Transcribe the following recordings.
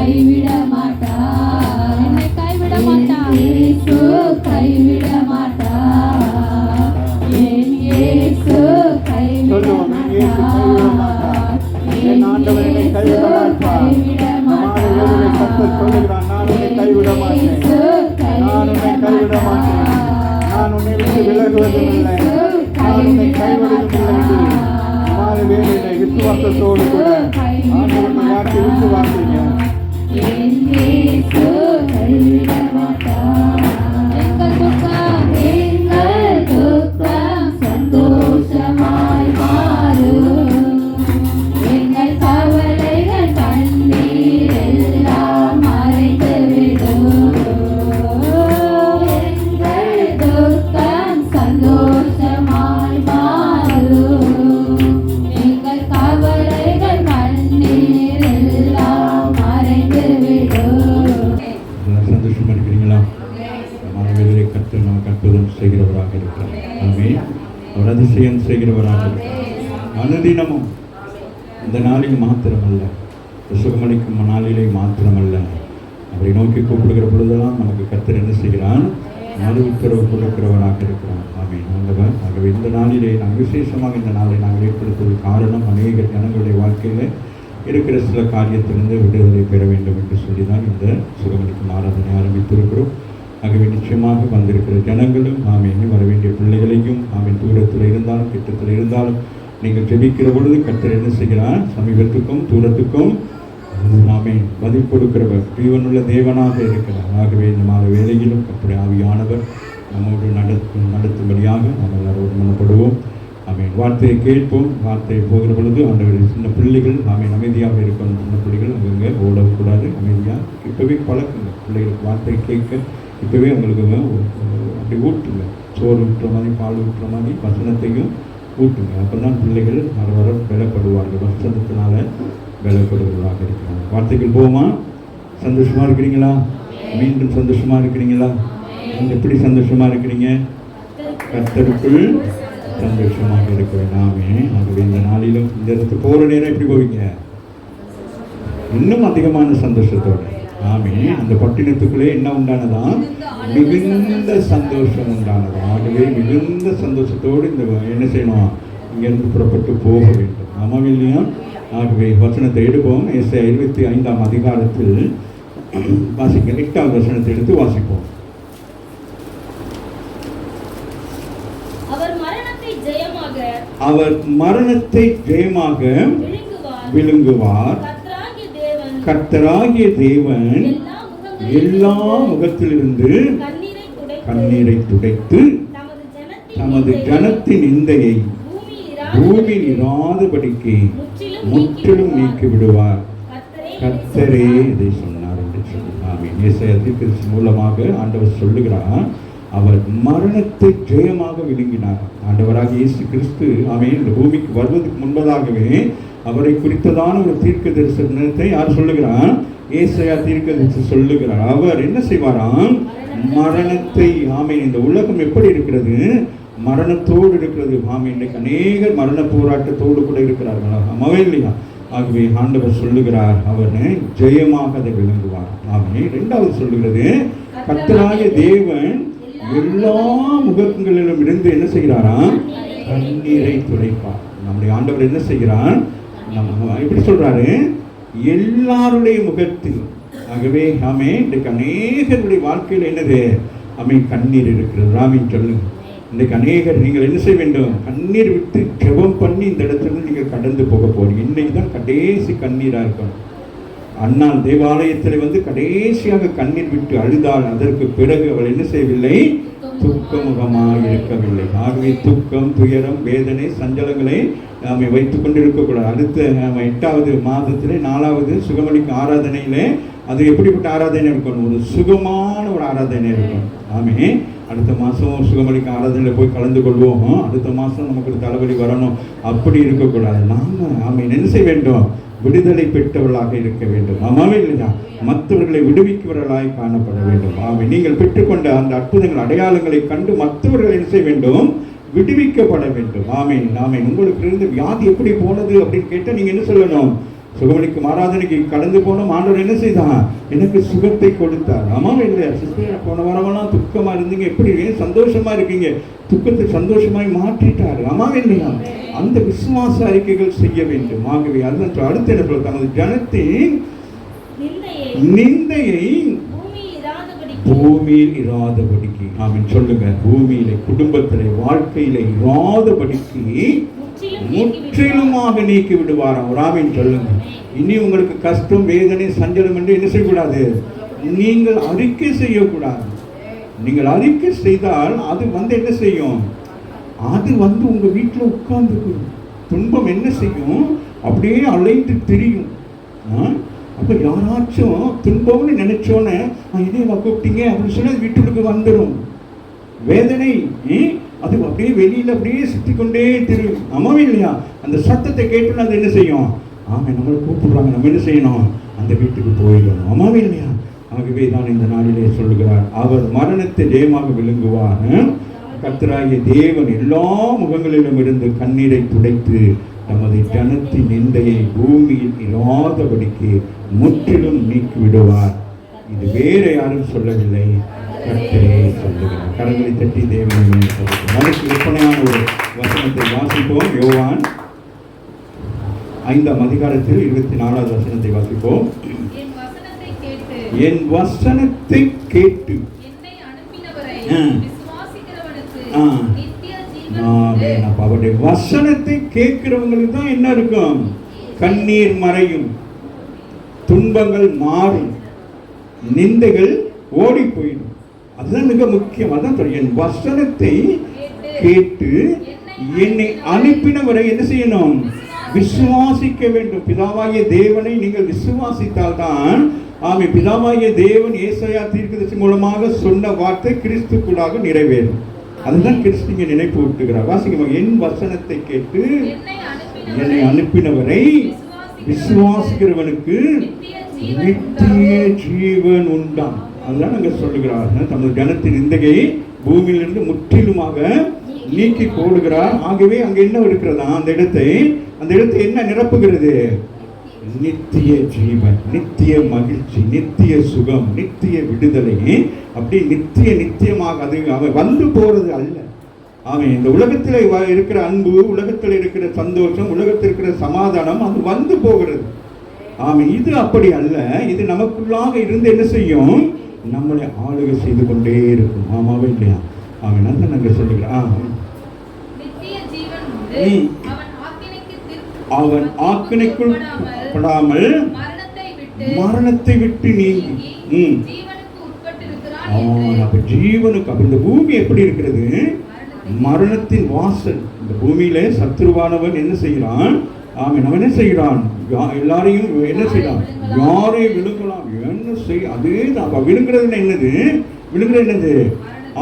கைவிட மாட்டார், என்னை கைவிட மாட்டார், இயேசு கைவிட மாட்டார், என் இயேசு கைவிட மாட்டார், என் ஆண்டவர் என்னை கைவிட மாட்டார். கர்த்தர் சொல்லுகிறான், நான் உன்னை கைவிட மாட்டேன், நான் உன்னை கைவிட மாட்டேன், நான் உன்னை விட்டு விலகுவதும் இல்லை, நான் உன்னை கைவிடுவதும் இல்லை. மாலை வேலையில விசுவாசத்தோடு கூட ஆண்டவருடைய வார்த்தை விசுவாசிங்க. எங்கள் துக்கம் சந்தோஷமாய் மாறும், எங்கள் கவலைகள் கண்ணீர் எல்லாம் மறைந்துவிடும், எங்கள் துக்கம் சந்தோஷமாய் மாறும், எங்கள் கவலைகள் கண்ணீர் எல்லாம் மறைந்துவிடும். சந்தோஷமா இருக்கிறீங்களா? மாணவர்களை கற்று நாம் கற்பதும் செய்கிறவராக இருக்கிறார். ஆமென். அவர் அதிசயம் செய்கிறவராக இருக்கிறார். அனுதினமும் இந்த நாளில் மாத்திரமல்ல, சுகமளிக்கும் நாளிலே மாத்திரமல்ல, அவரை நோக்கி கூப்பிடுகிற பொழுதெல்லாம் நமக்கு கர்த்தர் என்ன செய்கிறான்? மறு உத்தரவு கொடுக்கிறவராக இருக்கிறார். ஆமென். ஆண்டவர், ஆகவே இந்த நாளிலே நாங்கள் விசேஷமாக இந்த நாளை நாங்கள் ஏற்படுத்துவது காரணம் அநேக ஜனங்களுடைய வாழ்க்கையில் இருக்கிற சில காரியத்திலிருந்து விடுதலை பெற வேண்டும் என்று சொல்லிதான் இந்த சுகமளிக்கும் ஆராதனை ஆரம்பித்திருக்கிறோம். ஆகவே நிச்சயமாக வந்திருக்கிற ஜனங்களும் ஆமென், வர வேண்டிய பிள்ளைகளையும் ஆமென், தூரத்தில் இருந்தாலும் கிட்டத்தில் இருந்தாலும் நீங்கள் ஜெபிக்கிற பொழுது கர்த்தர் என்ன செய்கிறார்? சமீபத்துக்கும் தூரத்துக்கும் ஆமென் பதில் கொடுக்கிறவர், ஜீவனுள்ள தேவனாக இருக்கிறார். ஆகவே இந்த மாத வேளையிலும் கர்த்தருடைய ஆவியானவர் நம்மோடு நடத்தும்படியாக நாம் எல்லாரோடு மனப்படுவோம். ஆமென். வார்த்தையை கேட்போம். வார்த்தையை போகிற பொழுது ஆண்டவர் சின்ன பிள்ளைகள் ஆமென் அமைதியாக இருக்கணும். சின்ன பிள்ளைகள் அங்கங்கே ஓடக்கூடாது, அமைதியாக இப்போவே பழக்குங்க. பிள்ளைகளுக்கு வார்த்தையை கேட்க இப்போவே உங்களுக்கு அப்படி ஊட்டுங்க. சோறு ஊட்டுற மாதிரி, பால் ஊட்டுற மாதிரி வசனத்தையும் ஊட்டுங்க. அப்போ தான் பிள்ளைகள் வர வர பலப்படுவார்கள், வசனத்தினால பலப்படுவதாக இருக்கிறாங்க. வார்த்தைகள் போமா? சந்தோஷமாக இருக்கிறீங்களா? மீண்டும் சந்தோஷமாக இருக்கிறீங்களா? எப்படி சந்தோஷமாக இருக்கிறீங்க? கர்த்தருக்குள் சந்தோஷமாக இருக்க வேண்டாமே. ஆகவே இந்த நாளிலும் இந்த இடத்துக்கு போகிற நேரம் எப்படி போவீங்க? இன்னும் அதிகமான சந்தோஷத்தோடு. ஆமே. அந்த பட்டினத்துக்குள்ளே என்ன உண்டானதா? மிகுந்த சந்தோஷம் உண்டானது. ஆகவே மிகுந்த சந்தோஷத்தோடு இந்த என்ன செய்யணும்? இங்கிருந்து புறப்பட்டு போக வேண்டும். ஆமாம் இல்லையா? ஆகவே வசனத்தை எடுப்போம். ஏசாயா 25ஆம் அதிகாரத்தில் வாசிக்க 8ஆம் வசனத்தை எடுத்து வாசிப்போம். அவர் மரணத்தை ஜெயமாக விழுங்குவார். கர்த்தராகிய தேவன் எல்லா முகத்திலிருந்து கண்ணீரை துடைத்து தமது ஜனத்தின் நிந்தையை பூமி இராதபடிக்கு முற்றிலும் நீக்கி விடுவார். கர்த்தரே இதை சொன்னார் என்று சொல்லி ஆமென். ஏசாயா தீர்க்கதரிசி மூலமாக ஆண்டவர் சொல்லுகிறார், அவர் மரணத்தை ஜெயமாக விழுங்கினார். ஆண்டவராக இயேசு கிறிஸ்து ஆமென் இந்த பூமிக்கு வருவதற்கு முன்பதாகவே அவரை குறித்ததான ஒரு தீர்க்க தரிசனத்தை யார் சொல்லுகிறார்? ஏசாயா தீர்க்கதரிசி சொல்லுகிறார். அவர் என்ன செய்வாராம்? மரணத்தை ஆமென் இந்த உலகம் எப்படி இருக்கிறது? மரணத்தோடு இருக்கிறது. ஆமென் இன்றைக்கு அநேகர் மரண போராட்டத்தோடு கூட இருக்கிறார்களா? ஆமாவே இல்லையா? ஆகவே ஆண்டவர் சொல்லுகிறார், அவர் ஜெயமாக அதை விளங்குவார். ஆமென். இரண்டாவது சொல்லுகிறது, கர்த்தராகிய தேவன் எல்லா முகங்களிலும் இருந்து என்ன செய்கிறாராம்? கண்ணீரை துடைப்பார். நம்முடைய ஆண்டவர் என்ன செய்கிறார்? இப்படி சொல்றாரு, எல்லாருடைய முகத்தில். ஆகவே ஆமே இன்றைக்கு அநேகருடைய வாழ்க்கையில் என்னது? ஆமே கண்ணீர் இருக்கிறது. ராமின் சொல்லுங்க. இன்றைக்கு அநேகர் நீங்கள் என்ன செய்ய வேண்டும்? கண்ணீர் விட்டு ஜெபம் பண்ணி இந்த இடத்துல நீங்கள் கடந்து போக போறீங்க. இன்னைக்கு தான் கடைசி கண்ணீராக இருக்கணும். அண்ணாள் தேவாலயத்தில் கடைசியாக கண்ணீர் விட்டு அழுதாள். அதற்கு பிறகு அவள் என்ன செய்யவில்லை? துக்கமுகமாக இருக்கவில்லை. ஆகவே துக்கம், துயரம், வேதனை, சஞ்சலங்களை நாம் வைத்துக் கொண்டு இருக்கக்கூடாது. அடுத்த 8வது மாதத்திலே 4வது சுகமளிக்கும் ஆராதனையிலே அது எப்படிப்பட்ட ஆராதனை இருக்கணும்? ஒரு சுகமான ஒரு ஆராதனை இருக்கணும். ஆமே. அடுத்த மாதம் சுகமளிக்கும் ஆராதனையில் போய் கலந்து கொள்வோம். அடுத்த மாதம் நமக்கு ஒரு தலைவலி வரணும், அப்படி இருக்கக்கூடாது. நாம் ஆமே என்ன செய்ய வேண்டும்? விடுதலை பெற்றவர்களாக இருக்க வேண்டும். ஆமாவே இல்லையா? மற்றவர்களை விடுவிக்கிறவர்களாய் காணப்பட வேண்டும். ஆமே. நீங்கள் பெற்றுக்கொண்ட அந்த அற்புதங்கள், அடையாளங்களை கண்டு மற்றவர்கள் என்ன செய்ய வேண்டும்? விடுவிக்கப்பட வேண்டும். ஆமேன். ஆமேன். உங்களுக்கு இருந்து வியாதி எப்படி போனது அப்படின்னு கேட்டால் நீங்கள் என்ன சொல்லணும்? சுகமளிக்கும் ஆராதனைக்கு கடந்து போன ஆண்டவர் என்ன செய்தான்? எனக்கு சுகத்தை கொடுத்தார். ஆமாம் இல்லையா சிஸ்டர்? போன வாரமெல்லாம் துக்கமா இருந்தீங்க, எப்படி சந்தோஷமா இருக்கீங்க? துக்கத்தை சந்தோஷமாய் மாற்றிட்டார். ஆமாம் இல்லையா? அந்த விசுவாச அறிக்கைகள் செய்ய வேண்டும். ஆகவே அதுதான் அடுத்த இடத்துல தனது ஜனத்தின் நிந்தையை பூமியில் இராதபடிக்கு, ஆமென் சொல்லுங்க, பூமியில, குடும்பத்திலே, வாழ்க்கையில இராதபடிக்கு முற்றிலுமாக நீக்கி விடுவாராம். ஒரு ஆமென் சொல்லுங்க. இனி உங்களுக்கு கஷ்டம், வேதனை, சஞ்சலம் என்று என்ன செய்யக்கூடாது? நீங்கள் அறிக்கை செய்யக்கூடாது. நீங்கள் அறிக்கை செய்தால் அது என்ன செய்யும்? அது உங்க வீட்டில் உட்கார்ந்துக்கும். துன்பம் என்ன செய்யும்? அப்படியே அலைந்து திரியும். அப்போ யாராச்சும் துன்பம்னு நினைச்சோன்னே இதே கூப்பிட்டீங்க அப்படின்னு சொல்லி அது வீட்டுக்கு வந்துடும். வேதனை அது அப்படியே வெளியில் அப்படியே சுற்றி கொண்டே தெரியும். ஆமாவே இல்லையா? அந்த சத்தத்தை கேட்டு அது என்ன செய்யும்? ஆமாம், நம்மளை கூப்பிடுறாங்க, நம்ம என்ன செய்யணும்? அந்த வீட்டுக்கு போயிடணும். ஆமாவே இல்லையா? ஆகவே தான் இந்த நாளிலே சொல்லுகிறார், அவர் மரணத்தை ஜெயமாக விழுங்குவார். கர்த்தராகிய தேவன் எல்லா முகங்களிலும் இருந்து கண்ணீரை துடைத்து நமது ஜனத்தின் நிந்தையை பூமியில் இராதபடிக்கு முற்றிலும் நீக்கி விடுவார். இது வேற யாரும் சொல்லவில்லை, கர்த்தரே சொல்லுகிறார். கரங்களை தட்டி தேவனை அதுக்கு விற்பனையான ஒரு வசனத்தை வாசிப்போம். யோவான் 5ஆம் அதிகாரத்தில் 24வது வசனத்தை வாசிப்போம். என் வசனத்தை கேட்டு அவருடைய வசனத்தை கேட்கிறவங்களுக்கு தான் என்ன இருக்கும்? கண்ணீர் மறையும், துன்பங்கள் மாறும், நிந்தைகள் ஓடி போயிடும். அதுதான் மிக முக்கியம். அதான் என் வசனத்தை கேட்டு என்னை அனுப்பினவரை என்ன செய்யணும்? விசுவாசிக்க வேண்டும். பிதாவாகிய தேவனை நீங்கள் விசுவாசித்தால் தான், ஆமே, பிதாவாகிய தேவன் ஏசாயா தீர்க்கதரிசி மூலமாக சொன்ன வார்த்தை கிறிஸ்துக்குள்ளாக நிறைவேறும். அதுதான் கிறிஸ்துங்க நினைப்பு விட்டுகிறார். வாசிக்க, என் வசனத்தை கேட்டு என்னை அனுப்பினவரை விசுவாசிக்கிறவனுக்கு நித்திய ஜீவன் உண்டாம். அதுதான் நாங்க சொல்லுகிறார். தமது ஜனத்தின் நிந்தையை பூமியிலிருந்து முற்றிலுமாக நீக்கி போடுகிறார். ஆகவே அங்க என்ன இருக்கிறதா? அந்த இடத்தை என்ன நிரப்புகிறது? நித்திய ஜீவன், நித்திய மகிழ்ச்சி, நித்திய சுகம், நித்திய விடுதலை. அப்படி நித்தியமாக அது அவன் வந்து போறது அல்ல. அவன் இந்த உலகத்தில் இருக்கிற அன்பு, உலகத்தில் இருக்கிற சந்தோஷம், உலகத்தில் இருக்கிற சமாதானம் அது வந்து போகிறது. ஆமாம், இது அப்படி அல்ல. இது நமக்குள்ளாக இருந்து என்ன செய்யும்? நம்மளை ஆளுகை செய்து கொண்டே இருக்கும். ஆமாவே இல்லையா? அவன் தான் நாங்கள் சொல்லுகிறோம், அவன் ஆக்கினைக்குள் படாமல் மரணத்தை விட்டு நீங்கி. அப்ப ஜீவனுக்கு, அப்ப இந்த பூமி எப்படி இருக்கிறது? மரணத்தின் வாசல். இந்த பூமியில சத்துருவானவன் என்ன செய்கிறான்? அவன் என்ன செய்கிறான்? எல்லாரையும் என்ன செய்யலாம்? யாரையும் விழுங்கலாம். என்ன செய்ய? அதே தான் விழுங்குறது என்னது? விழுங்குறது என்னது?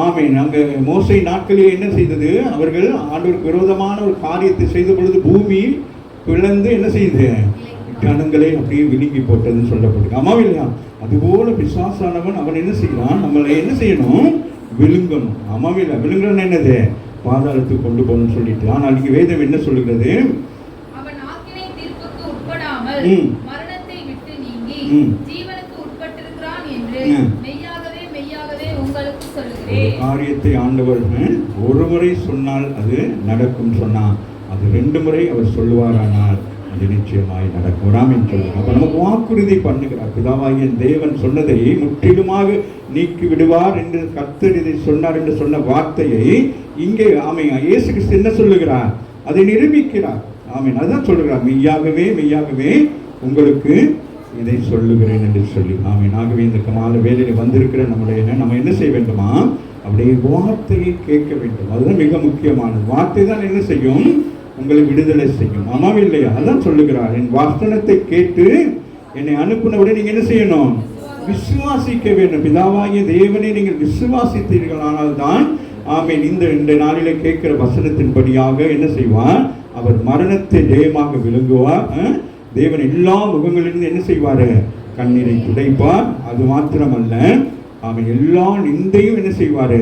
ஆமீன். அங்க மோசே நாட்களில் என்ன செய்தது? அவர்கள் ஆண்டவருக்கு விரோதமான ஒரு காரியத்தை செய்த பொழுது பூமி பிளந்து என்ன செய்யுது? ஜனங்களை அப்படியே விழுங்கி போட்டதுன்னு சொல்லப்படுது. ஆமாம் இல்லையா? அதுபோல பிசாசானவன் அவன் என்ன செய்யலாம்? நம்மளை என்ன செய்யணும்? விழுங்கணும். ஆமாம் இல்லை? விழுங்கணும் என்னது? பாதாளத்துக்கு கொண்டு போகணும்னு சொல்லிட்டு. ஆனால் இங்கே வேதம் என்ன சொல்லுகிறது? மரணத்தை விட்டு நீங்கி ஜீவனுக்கு உட்பட்டிருக்கிறான் என்று மெய்யாகவே மெய்யாகவே உங்களுக்கு சொல்லுகிறேன். காரியத்தை ஆண்டவர் ஒரு முறை சொன்னால் அது நடக்கும் சொன்னார், அது 2 முறை அவர் சொல்லுவாரானால் அது நிச்சயமாய் நடக்கும். ராமின் சொல்லுங்க. அப்ப நமக்கு வாக்குறுதி பண்ணுகிறார். பிதாவாகிய தேவன் சொன்னதை முற்றிலுமாக நீக்கி விடுவார் என்று கர்த்தர் இதை சொன்னார் என்று சொன்ன வார்த்தையை இங்கே இயேசு கிறிஸ்து என்ன சொல்லுகிறார்? அதை நிரூபிக்கிறார். ஆமீன். அதான் சொல்லுகிறார், மெய்யாகவே மெய்யாகவே உங்களுக்கு இதை சொல்லுகிறேன் என்று சொல்லி. ஆமீன். ஆகவே இந்த கால வேலையில் வந்திருக்கிற நம்ம என்ன செய்ய வேண்டுமா? அப்படியே வார்த்தையை கேட்க வேண்டும். அதுதான் மிக முக்கியமானது. வார்த்தை தான் என்ன செய்யும்? உங்களை விடுதலை செய்யும். ஆமாம் இல்லையா? அதான் சொல்லுகிறார், என் வசனத்தை கேட்டு என்னை அனுப்பினவுடன் நீங்க என்ன செய்யணும்? விசுவாசிக்க வேண்டும். பிதாவாகிய தேவனை நீங்கள் விசுவாசித்தீர்கள் ஆனால் தான் ஆமீன் இந்த நாளிலே கேட்கிற வசனத்தின்படியாக என்ன செய்வார்? அவர் மரணத்தை ஜெயமாக விளங்குவார். தேவன் எல்லா முகங்களிலிருந்து என்ன செய்வார்? கண்ணீரை துடைப்பார். அது மாத்திரமல்ல, அவன் எல்லா நிந்தையும் என்ன செய்வார்?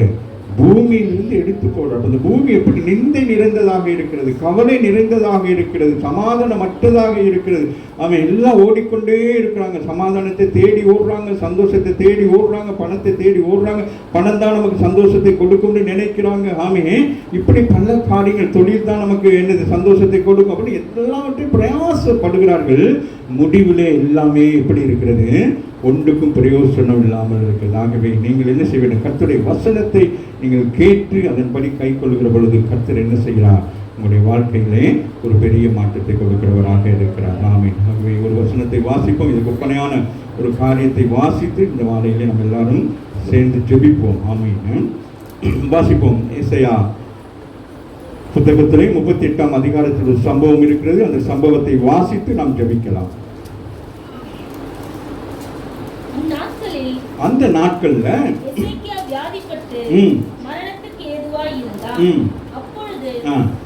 பூமியிலிருந்து எடுத்து போடுறார். அந்த பூமி எப்படி நிந்தை நிறைந்ததாக இருக்கிறது, கவலை நிறைந்ததாக இருக்கிறது, சமாதானமற்றதாக இருக்கிறது. அவன் எல்லாம் ஓடிக்கொண்டே இருக்கிறாங்க, சமாதானத்தை தேடி ஓடுறாங்க, சந்தோஷத்தை தேடி ஓடுறாங்க, பணத்தை தேடி ஓடுறாங்க. பணம் தான் நமக்கு சந்தோஷத்தை கொடுக்கும்னு நினைக்கிறாங்க. ஆமே இப்படி பல காரியங்கள், தொழில் தான் நமக்கு என்னது சந்தோஷத்தை கொடுக்கும் அப்படின்னு எல்லாவற்றையும் பிரயாசப்படுகிறார்கள். முடிவிலே எல்லாமே எப்படி இருக்கிறது, ஒன்றுக்கும் பிரயோசனம் இல்லாமல் இருக்கிறது. ஆகவே நீங்கள் என்ன செய்ய வேண்டும், கர்த்தருடைய வசனத்தை நீங்கள் கேட்டு அதன்படி கை கொள்ளுகிற பொழுது கர்த்தர் என்ன செய்கிறார், உங்களுடைய வாழ்க்கையிலே ஒரு பெரிய மாற்றத்தை கொடுக்கிறவராக இருக்கிறார். ஆமென். ஆகவே ஒரு வசனத்தை வாசிப்போம். இதுக்கு ஒப்பனையான ஒரு காரியத்தை வாசித்து இந்த வாழையிலே நம்ம எல்லாரும் சேர்ந்து ஜெபிப்போம். ஆமென். வாசிப்போம். ஏசாயா புத்தகத்திலே 38ஆம் அதிகாரத்தில் ஒரு சம்பவம் இருக்கிறது. அந்த சம்பவத்தை வாசித்து நாம் ஜெபிக்கலாம். அந்த நாட்கள்ல எசேக்கியா வியாதிப்பட்டு மரணத்துக்கு ஏதுவாய் இருந்தார். அப்பொழுது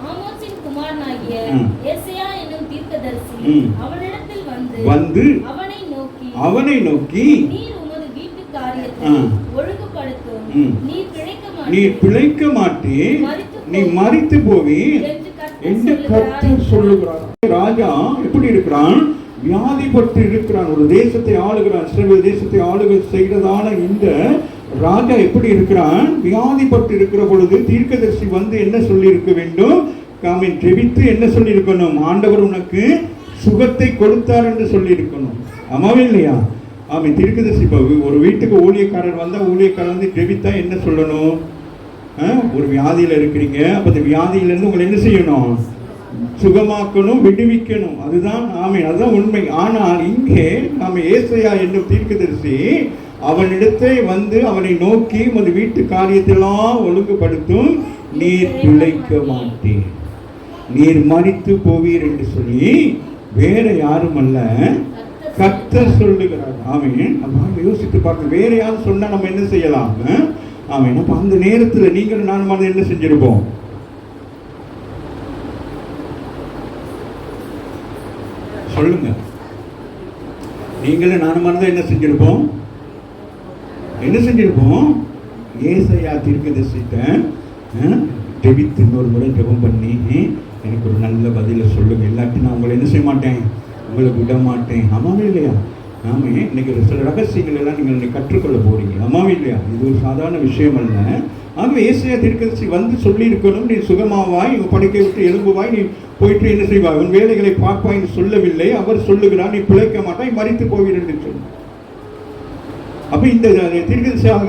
ஆமோசின் குமாரனாகிய ஏசாயா என்னும் தீர்க்கதரிசி அவனிடத்தில் வந்து அவனை நோக்கி நீர் உமது வீட்டு காரியத்தை ஒழுங்குபடுத்தும், நீர் பிழைக்க மாட்டீர், நீ மரித்து போவி என்று கர்த்தர் சொல்லுகிறார். ராஜா எப்படி இருக்கிறான், வியாதிப்பட்டு இருக்கிறான். ஒரு தேசத்தை ஆளுகிறான், இஸ்ரவேல் தேசத்தை ஆளுகை செய்கிறதான இந்த ராஜா எப்படி இருக்கிறான், வியாதிப்பட்டு இருக்கிற பொழுது தீர்க்கதரிசி வந்து என்ன சொல்லி இருக்க வேண்டும், காமின் ஜெபித்து என்ன சொல்லி இருக்கணும், ஆண்டவர் உனக்கு சுகத்தை கொடுத்தார் என்று சொல்லி இருக்கணும். ஆமாவே இல்லையா? ஆமாம். தீர்க்கதரிசி இப்போ ஒரு வீட்டுக்கு ஊழியக்காரர் வந்தால் ஊழியக்காரர் வந்து ஜெபித்தா என்ன சொல்லணும், ஒரு வியாதியில் இருக்கிறீங்க, அப்போ அந்த வியாதியிலேருந்து உங்களை என்ன செய்யணும், சுகமாக்கணும், விடுவிக்கணும். அதுதான் ஆமென், அதுதான் உண்மை. ஆனால் இங்கே நாம ஏசாயா என்னும் தீர்க்கதரிசி அவனிடத்தை வந்து அவனை நோக்கி உமது வீட்டு காரியத்தெல்லாம் ஒழுங்குபடுத்தும், நீர் பிழைக்க மாட்டீர், நீர் மரித்து போவீர் என்று சொல்லி வேற யாரும் அல்ல கர்த்தர் சொல்லுகிறார். ஆமென். நம்ம யோசித்து பார்க்க, வேற யாரும் சொன்னா நம்ம என்ன செய்யலாம்? ஆமென். அப்ப அந்த நேரத்தில் நீங்கள் நானும் என்ன செஞ்சிருப்போம், சொல்லுங்க. நீங்களும் நானும் தான் என்ன செஞ்சிருப்போம், ஏசாயா தீர்க்கதரிசிட்ட ஜெபித்து இன்னொரு முறை ஜெபம் பண்ணி எனக்கு ஒரு நல்ல பதிலை சொல்லுங்க, இல்லாட்டி நான் உங்களை என்ன செய்ய மாட்டேன், உங்களை விட மாட்டேன். ஆமாவே இல்லையா? ஆமே. இன்னைக்கு சில ரகசியங்கள் எல்லாம் நீங்கள் இன்னைக்கு கற்றுக்கொள்ள போறீங்க. ஆமாவே இல்லையா? இது ஒரு சாதாரண விஷயம் அல்ல. ஆகவே ஏசாயா தீர்க்கதரிசி வந்து சொல்லி இருக்கணும், நீ சுகமாவாய், உங்க படுக்கை விட்டு எழும்புவாய், நீ போயிட்டு என்ன செய்வாய், உன் வேலைகளை பார்ப்பாய் என்று சொல்லவில்லை. அவர் சொல்லுகிறார், நீ பிழைக்க மாட்டாய், மரித்து போவீர் என்று சொன்னார். அப்ப இந்த தீர்க்கதரிசியாக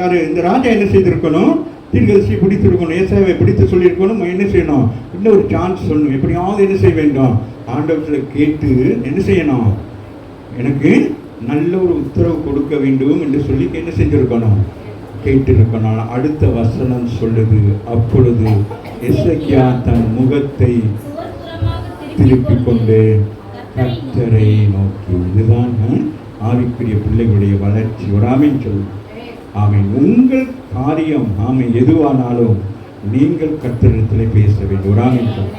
யாரு, இந்த ராஜா என்ன செய்திருக்கணும், தீர்க்கதரிசியை பிடித்திருக்கணும், ஏசாயாவை பிடித்து சொல்லியிருக்கணும். என்ன செய்யணும், இன்னும் ஒரு சான்ஸ் சொல்லணும், எப்படியாவது என்ன செய்ய வேண்டும், ஆண்டவர்களை கேட்டு என்ன செய்யணும், எனக்கு நல்ல ஒரு உத்தரவு கொடுக்க வேண்டும் என்று சொல்லி என்ன செஞ்சிருக்கணும், கேட்டிருக்கணும். அடுத்த வசனம் சொல்லுது, அப்பொழுது எசேக்கியா தன் முகத்தை திருப்பிக் கொண்டு கர்த்தரை நோக்கி. இதுதான் ஆவிக்குரிய பிள்ளைகளுடைய வளர்ச்சி. ஒரு ஆமீன் சொல்லு. ஆமீன். உங்கள் காரியம் ஆமீன் எதுவானாலும் நீங்கள் கர்த்தரிடத்தில் பேச வேண்டும். ஒரு ஆமீன் சொல்லு.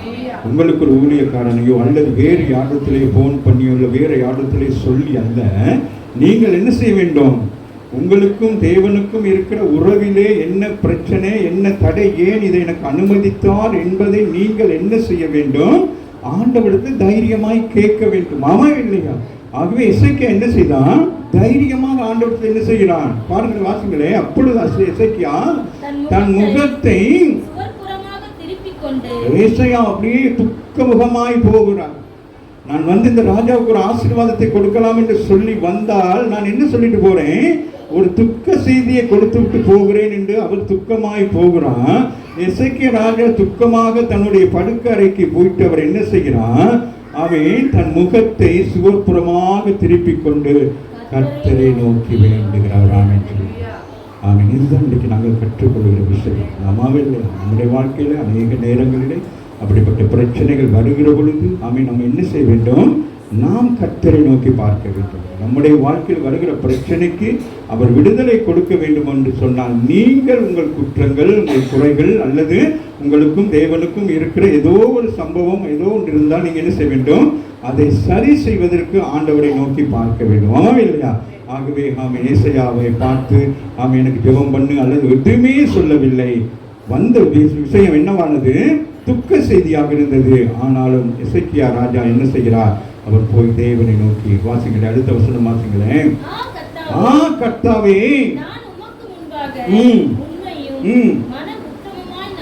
உங்களுக்கு ஒரு ஊழியக்காரனையோ அல்லது வேறு யாரிடத்திலேயோ ஃபோன் பண்ணியோ இல்லை வேறு யாரிடத்திலேயோ சொல்லி அல்ல, நீங்கள் என்ன செய்ய வேண்டும், உங்களுக்கும் தேவனுக்கும் இருக்கிற உறவிலே என்ன பிரச்சனை, என்ன தடை, ஏன் இதை எனக்கு அனுமதித்தார் என்பதை நீங்கள் என்ன செய்ய வேண்டும், ஆண்டவரிடத்தில் தைரியமாய் கேட்க வேண்டும். ஆமா இல்லையா? ஆகவே எசேக்கியா என்ன செய்தான், தைரியமாக ஆண்டவரிடத்தில் என்ன செய்கிறான் பாருங்கள், வாசிங்களே. அப்பொழுது எசேக்கியா தன் முகத்தை ஏசாயா அப்படியே துக்க முகமாய் போகிறார். நான் வந்து இந்த ராஜாவுக்கு ஒரு ஆசீர்வாதத்தை கொடுக்கலாம் என்று சொல்லி வந்தால் நான் என்ன சொல்லிட்டு போறேன், ஒரு துக்க செய்தியை கொடுத்து விட்டு போகிறேன் என்று அவர் துக்கமாய் போகிறார். எசேக்கியா ராஜா துக்கமாக தன்னுடைய படுக்கை அறைக்கு போயிட்டு அவர் என்ன செய்கிறார், அவன் தன் முகத்தை சுவர்புறமாக திருப்பிக் கொண்டு கர்த்தரை நோக்கி வேண்டுகிறார். ஆமென். ஆமென். இதுதான் இன்றைக்கு நாங்கள் கற்றுக்கொள்கிற விஷயம். ஆமாவே இல்லை, நம்முடைய வாழ்க்கையில் அநேக நேரங்களிலே அப்படிப்பட்ட பிரச்சனைகள் வருகிற பொழுது ஆமென் நம்ம என்ன செய்ய வேண்டும், நாம் கர்த்தரை நோக்கி பார்க்க வேண்டும். நம்முடைய வாழ்க்கையில் வருகிற பிரச்சனைக்கு அவர் விடுதலை கொடுக்க வேண்டும் என்று சொன்னால், நீங்கள் உங்கள் குற்றங்கள், உங்கள் குறைகள் அல்லது உங்களுக்கும் தேவனுக்கும் இருக்கிற ஏதோ ஒரு சம்பவம் ஏதோ ஒன்று இருந்தால் நீங்கள் என்ன செய்ய வேண்டும், அதை சரி செய்வதற்கு ஆண்டவரை நோக்கி பார்க்க வேண்டும். ஆமாவே இல்லையா? ஆகவே ஆமென் ஏசாயாவை பார்த்து ஆமென் எனக்கு ஜெபம் பண்ணு அல்லது எதுவுமே சொல்லவில்லை. வந்த விஷயம் என்னவானது? துக்க செய்தியாக இருந்தது. ஆனாலும் எசேக்கியா ராஜா என்ன செய்கிறார்? அவர் போய் தேவனை நோக்கி வாசிங்களேன், அடுத்த வசனம் வாசிங்களேன். கர்த்தாவே நான் உமக்கு முன்பாக உண்மையும் மனம் உத்தமமாய்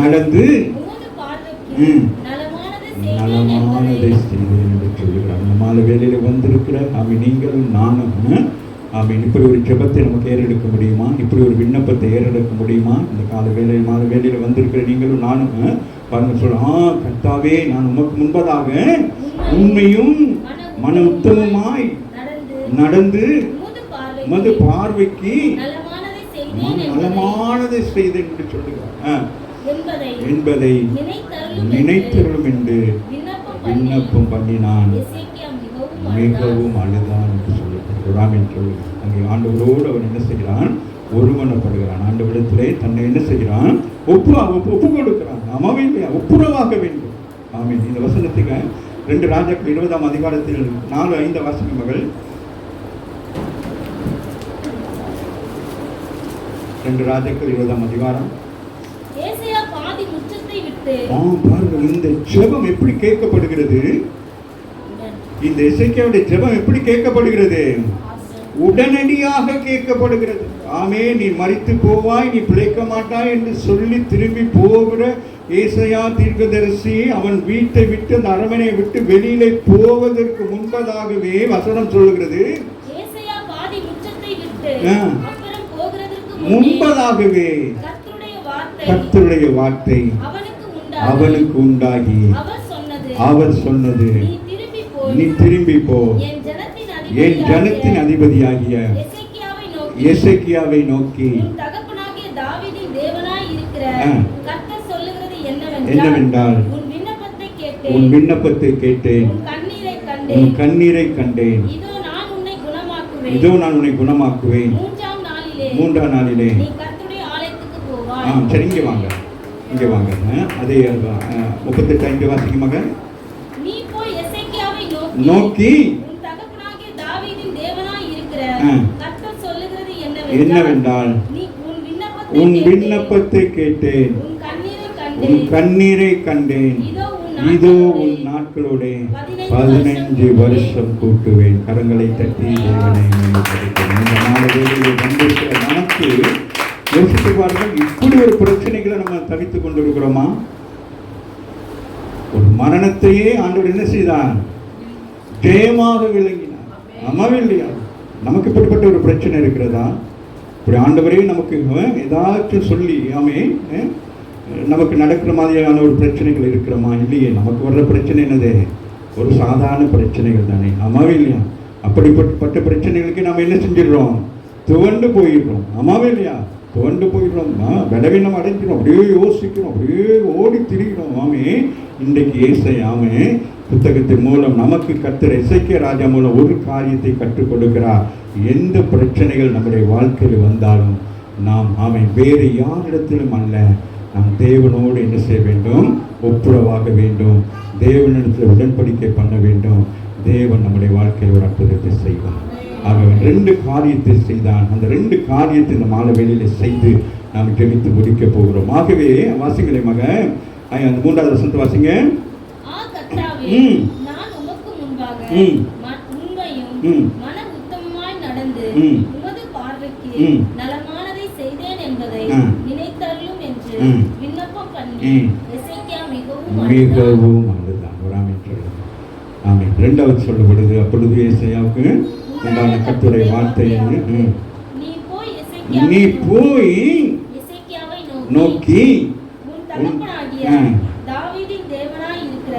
நடந்து உமது பார்வைக்கு நலமானதை செய்தேன் என்று சொல்லுகிறார். இந்த மாலை வேளையில வந்திருக்கிற ஆமென் நீங்களும் நானும் ஆமென் இப்படி ஒரு ஜெபத்தை நமக்கு ஏறெடுக்க முடியுமா? இப்படி ஒரு விண்ணப்பத்தை ஏறெடுக்க முடியுமா? இந்த மாலை வேளையில வந்திருக்கிற நீங்களும் நானும் பாருங்க சொல்ல, கர்த்தாவே நான் உமக்கு முன்பதாக உண்மையும் மன உத்தமமாய் நடந்து உமது பார்வைக்கு நலமானதை செய்தேன் என்று சொல்லுகிறார் என்பதை நினைத்தருளும் என்று விண்ணப்பம் பண்ணினான், மிகவும் அழுதான் என்று சொல்லுகிறார். அங்கே ஆண்டவரோடு அவன் என்ன செய்கிறான்? ஒருமனப்படுகிறான். ஆண்டவரிடத்திலே தன்னை என்ன செய்கிறான்? ஒப்பு கொடுக்கிறான். இல்லையா? ஒப்புரவாக வேண்டும். ஆமென். இந்த வசனத்துக்கு 2 ராஜாக்கள் 20ஆம் அதிகாரத்தில் 4-5 வாசிங்க மகள். 2 ராஜாக்கள் 20ஆம் அதிகாரம். ஏசாயா பாதி முற்றத்தை விட்டு பாருங்க இந்த ஜெபம் எப்படி கேட்கப்படுகிறது? இந்த எசேக்கியாவுடைய ஜெபம் எப்படி கேட்கப்படுகிறது? உடனடியாக கேட்கப்படுகிறது. ஆமே நீ மரித்து போவாய், நீ பிழைக்க மாட்டாய் என்று சொல்லி திரும்பி போகிற ஏசாயா தீர்க்கதரிசி அவன் வீட்டை விட்டு அந்த அரண்மனையை விட்டு வெளியிலே போவதற்கு முன்பதாகவே வசனம் சொல்லுகிறது, முன்பதாகவே கர்த்தருடைய வார்த்தை அவனுக்கு உண்டாகி அவர் சொன்னது, நீ திரும்பி போ, என் ஜனத்தின் அதிபதியாகிய எசேக்கியாவை நோக்கி என்னவென்றால் உன் விண்ணப்பத்தை கேட்டேன், உன் கண்ணீரை கண்டேன், இதோ நான் உன்னை குணமாக்குவேன், 3ஆம் நாளிலே. சரி இங்கே வாங்க, இங்கே வாங்க. அதே 38 வாசிக்க மகன். நோக்கி என்னவென்றால் உன் விண்ணப்பத்தை கேட்டேன், உன் கண்ணீரை கண்டேன், இதோ உன் நாட்களோட 15 வருஷம் கூட்டுவேன். கரங்களை தட்டி தேவனை மேம்படுத்துவேன். இந்த நாளில் வந்திருக்கிற நமக்கு யோசித்து பாருங்கள், இப்படி ஒரு பிரச்சனைகளை நம்ம தவித்துக் கொண்டிருக்கிறோமா? ஒரு மரணத்தையே ஆண்டவர் என்ன செய்தான்? ஜெயமாக விளங்கினார். ஆமாவே இல்லையா? நமக்கு இப்படிப்பட்ட ஒரு பிரச்சனை இருக்கிறதா? இப்படி ஆண்டவரே நமக்கு ஏதாச்சும் சொல்லி ஆமே நமக்கு நடக்கிற மாதிரியான ஒரு பிரச்சனைகள் இருக்கிறோமா? இல்லையே. நமக்கு வர்ற பிரச்சனை என்னது? ஒரு சாதாரண பிரச்சனைகள் தானே. ஆமாவே இல்லையா? அப்படிப்பட்ட பிரச்சனைகளுக்கு நம்ம என்ன செஞ்சிடறோம்? துவண்டு போயிடுறோம். ஆமாவே இல்லையா? துவண்டு போயிடுறோம், பலவீனம் அடைஞ்சிடும், அப்படியே யோசிக்கிறோம், அப்படியே ஓடி திரிகிறோம். ஆமே இன்றைக்கு ஏசாயாமே புத்தகத்தின் மூலம் நமக்கு கர்த்தர் எசேக்கியா ராஜா மூலம் ஒரு காரியத்தை கற்றுக் கொடுக்கிறார். எந்த பிரச்சனைகள் நம்முடைய வாழ்க்கையில் வந்தாலும் நாம் வேறு யாரிடத்திலும் அல்ல, நாம் தேவனோடு என்ன செய்ய வேண்டும்? ஒப்புரவாக வேண்டும். தேவனிடத்தில் உடன்படிக்கை பண்ண வேண்டும். தேவன் நம்முடைய வாழ்க்கையில் ஒரு அற்புதத்தை செய்வார். ஆகவே 2 காரியத்தை செய்தான். அந்த 2 காரியத்தை இந்த மாலை வேளையில செய்து நாம் ஜெபித்து முடிக்க போகிறோம். ஆகவே வாசிங்களே மக, அந்த 3ஆவது வசனத்தை வாசிங்க. நான் உமக்கு முன்பாக உண்மையும் மன உத்தமமாய் நடந்து உமது பார்வைக்கு நலமானதை செய்தேன் என்பதை நினைத்தருளும் என்று விண்ணப்பம் பண்ணி எசேக்கியா மிகவும் அழுதான். ஆமென். 2வது சொல்லப்படுது, அப்பொழுது ஏசாயாவுக்கு உண்டான கர்த்தருடைய வார்த்தை, நீ போய் எசேக்கியாவை நோக்கி தாவீதின் தேவனாய் இருக்கிற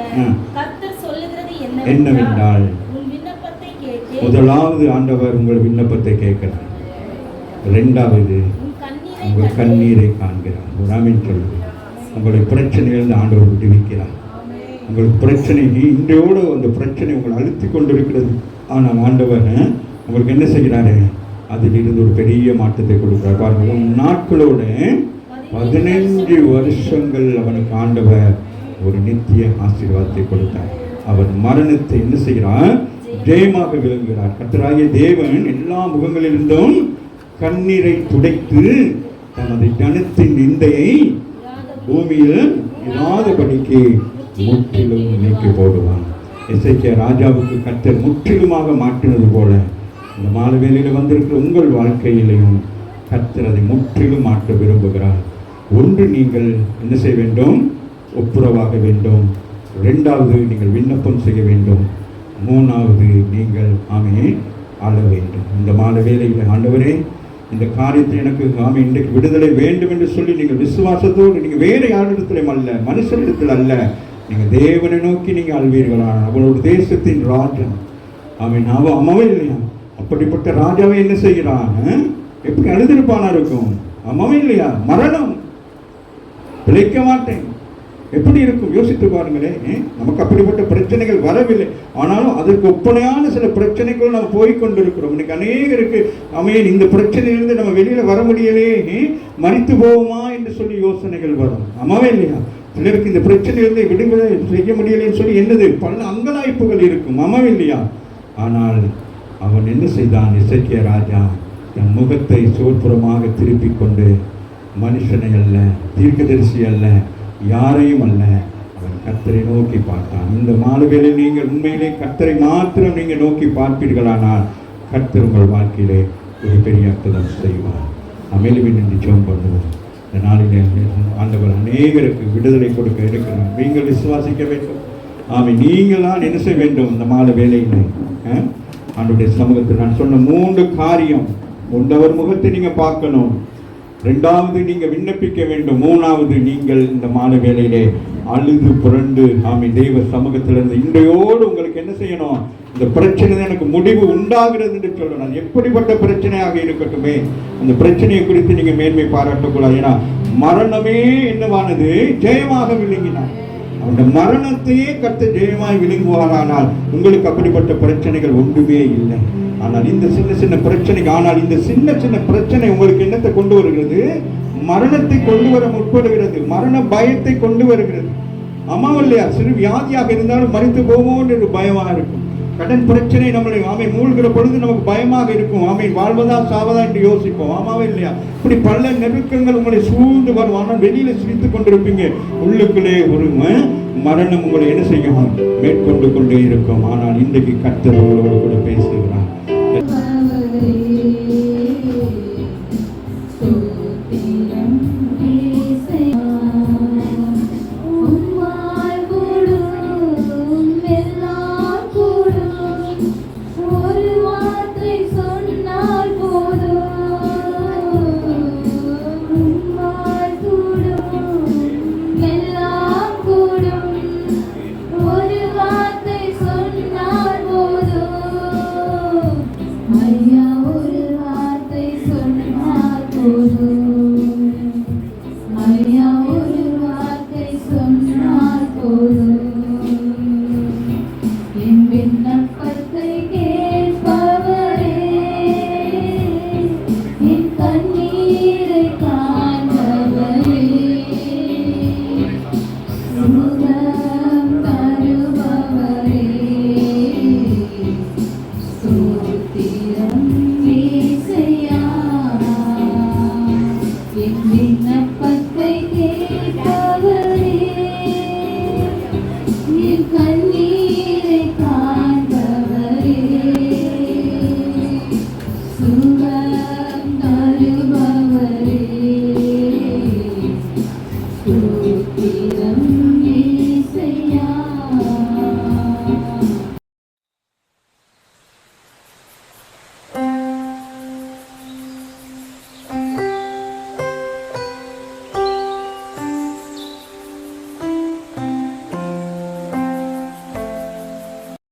கர்த்தர் சொல்லுகிறது என்னவென்றால், உன் விண்ணப்பத்தை கேட்டு, முதலாவது ஆண்டவர் உங்கள் விண்ணப்பத்தை கேட்கிறார். 2வது உங்கள் கண்ணீரை காண்கிறார். ஒரு ஆமென் சொல்லுங்க. உங்களுடைய பிரச்சனையிலிருந்து ஆண்டவர் விடுவிக்கிறார். உங்களுக்கு பிரச்சனை இன்றையோடு அந்த பிரச்சனை உங்களை அழுத்தி கொண்டிருக்கிறது. ஆனால் ஆண்டவர் உங்களுக்கு என்ன செய்கிறாரு? அதிலிருந்து ஒரு பெரிய மாற்றத்தை கொடுக்கிறார். பாருங்க, நாட்களோட 15 வருஷங்கள் அவனுக்கு ஆண்டவர் ஒரு நித்திய ஆசீர்வாதத்தை கொடுத்தார். அவன் மரணத்தை என்ன செய்கிறான்? ஜெயமாக விளங்குகிறார். கர்த்தராகிய தேவன் எல்லா முகங்களிலிருந்தும் கண்ணீரை துடைத்து தமது ஜனத்தின் நிந்தையை பூமியில் இராதபடிக்கு முற்றிலும் நீக்கி போடுவான். எசேக்கியா ராஜாவுக்கு கர்த்தர் முற்றிலுமாக மாற்றினது போல இந்த மாலை வேளையில் வந்திருக்கிற உங்கள் வாழ்க்கையிலையும் கர்த்தர் அதை முற்றிலும் மாற்ற விரும்புகிறார். ஒன்று, நீங்கள் என்ன செய்ய வேண்டும்? ஒப்புரவாக வேண்டும். இரண்டாவது, நீங்கள் விண்ணப்பம் செய்ய வேண்டும். மூணாவது, நீங்கள் ஆள வேண்டும். இந்த மாலை வேளையில் ஆண்டவரே, இந்த காரியத்தை எனக்கு இன்றைக்கு விடுதலை வேண்டும் என்று சொல்லி நீங்கள் விசுவாசத்தோடு நீங்கள் வேறு யாரிடத்திலும் அல்ல, மனுஷனிடத்தில் அல்ல, நீங்கள் தேவனை நோக்கி நீங்கள் அல்வீர்களா. அவனோட தேசத்தின் ராஜா அம்மாவே இல்லையா? அப்படிப்பட்ட ராஜாவை என்ன செய்கிறான்? எப்படி அழுதிருப்பானா இருக்கும்? அம்மாவே இல்லையா? மரணம், பிழைக்க மாட்டேன், எப்படி இருக்கும்? யோசித்து பாருங்களேன். நமக்கு அப்படிப்பட்ட பிரச்சனைகள் வரவில்லை, ஆனாலும் அதற்கு ஒப்பனையான சில பிரச்சனைகள் நம்ம போய்கொண்டிருக்கிறோம். இன்னைக்கு அநேகருக்கு இந்த பிரச்சனையிலிருந்து நம்ம வெளியில வர முடியலையே, மறித்து போவோமா என்று சொல்லி யோசனைகள் வரும். அம்மாவே இல்லையா? சிலருக்கு இந்த பிரச்சனையிலிருந்து விடுதலை செய்ய முடியலைன்னு சொல்லி என்னது பல அங்கலாய்ப்புகள் இருக்கும். அம்மாவே இல்லையா? ஆனால் அவன் என்ன செய்தான்? எசேக்கியா ராஜா தன் முகத்தை சோற்புறமாக திருப்பிக் கொண்டு மனுஷனை அல்ல, தீர்க்கதரிசி அல்ல, யாரையும் அல்ல, அவன் கர்த்தரை நோக்கி பார்த்தான். இந்த மாலைகளில் நீங்கள் உண்மையிலே கர்த்தரை மாத்திரம் நீங்கள் நோக்கி பார்ப்பீர்களானால் கர்த்தர் உங்கள் வாழ்க்கையிலே ஒரு பெரிய அற்புதம் செய்வார். அமேலுவின் என்று ஜெபம் பண்ணுவோம். இந்த நாளிலே ஆண்டவர் அநேகருக்கு விடுதலை கொடுக்க இருக்கிறார். நீங்கள் விசுவாசிக்க வேண்டும். நீங்கள் தான் என்ன செய்ய வேண்டும்? இந்த மாலை வேலையிலே ஆண்டவருடைய சமூகத்தில் நான் சொன்ன 3 காரியம். ஒன்றவர் முகத்தை நீங்க பார்க்கணும், இரண்டாவது நீங்க விண்ணப்பிக்க வேண்டும், மூணாவது நீங்கள் இந்த மாலை வேளையிலே அழுது புரண்டு தெய்வ சமூகத்திலிருந்து இன்றையோடு உங்களுக்கு என்ன செய்யணும்? இந்த பிரச்சனை எனக்கு முடிவு உண்டாகிறது என்று சொல்லணும். அது எப்படிப்பட்ட பிரச்சனையாக இருக்கட்டுமே, அந்த பிரச்சனையை குறித்து நீங்க மேன்மை பாராட்டக்கூடாது. ஏன்னா மரணமே என்னவானது? ஜெயமாக விளங்கினார். அந்த மரணத்தையே கர்த்தர் ஜெயமாய் விளங்குவாரானால் உங்களுக்கு அப்படிப்பட்ட பிரச்சனைகள் ஒன்றுமே இல்லை. ஆனால் இந்த சின்ன சின்ன பிரச்சனைக்கு, ஆனால் இந்த சின்ன சின்ன பிரச்சனை உங்களுக்கு என்னத்தை கொண்டு வருகிறது? மரணத்தை கொண்டு வர முற்படுகிறது, மரண பயத்தை கொண்டு வருகிறது. இல்லையா? சிறு வியாதியாக இருந்தாலும் மறித்து போவோம் என்று பயமாக இருக்கும். கடன் பிரச்சனை நம்மளை மூழ்கிற பொழுது நமக்கு பயமாக இருக்கும். வாழ்வதா சாவதா என்று யோசிப்போம். ஆமாவே இல்லையா? இப்படி பல நெருக்கங்கள் உங்களை சூழ்ந்து வரும். ஆனால் வெளியில சிரித்துக் கொண்டிருப்பீங்க, உள்ளுக்குள்ளே ஒரு மரணம் உங்களை என்ன செய்யும்? மேற்கொண்டு கொண்டே இருக்கும். ஆனால் இன்றைக்கு கர்த்தர் உங்களோடு கூட பேசுகிறார். Thank you.